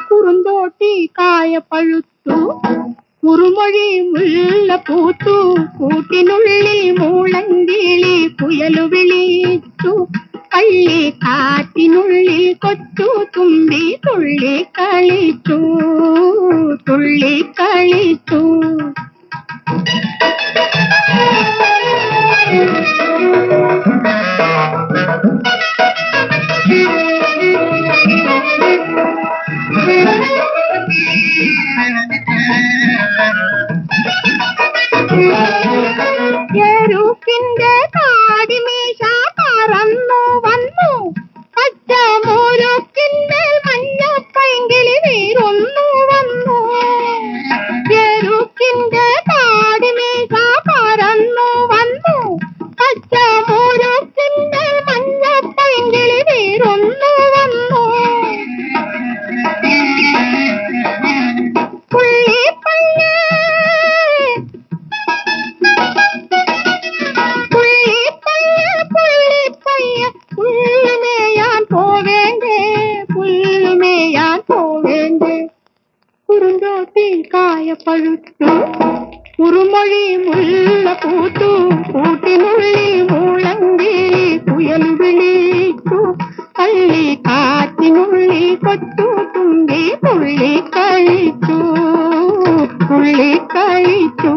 കുറുന്തോട്ടി കായ പഴുത്തു, കുറുമൊഴി മുല്ല പൂത്തു, കൂട്ടിനുള്ളിൽ മൂളങ്കിളി കുയലു വിളിച്ചു, പള്ളി കാറ്റിനുള്ളിൽ കൊച്ചു തുമ്പി തുള്ളി കളിച്ചു, തുള്ളി കളിച്ചു. എരുക്കിന്റെ കാടിമീശ പറന്നു വന്നു, പച്ചമുരുക്കിന്റെ മഞ്ഞപ്പൈങ്കിളി വീരുന്നു വന്നു. എരുക്കിന്റെ കാടിമീശ പറന്നു വന്നു, പച്ചമുരുക്കിന്റെ മഞ്ഞപ്പൈങ്കിളി വീരുന്നു വന്നു. കുറുന്തോട്ടി കായ പഴുത്തു, കുറുമൊഴി മുല്ല പൂത്തു, കൂട്ടിനുള്ളിൽ മൂളങ്കിളി കുയൽ വിളിച്ചു, പള്ളി കാറ്റിനുള്ളിൽ കൊച്ചു തുമ്പി തുള്ളി കളിച്ചു, തുള്ളി കളിച്ചു.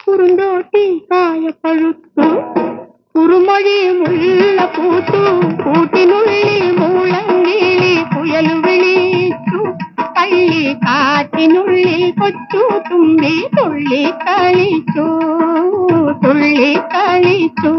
കുറുന്തോട്ടി കായ പഴുത്തു, കുറുമൊഴി മുല്ല പൂത്തു, കൂട്ടിനുള്ളിൽ മൂളങ്കിളി കുയലു വിളിച്ചു, പള്ളി കാറ്റിനുള്ളിൽ കൊച്ചു തുമ്പി തുള്ളി കളിച്ചു, തുള്ളി കളിച്ചു.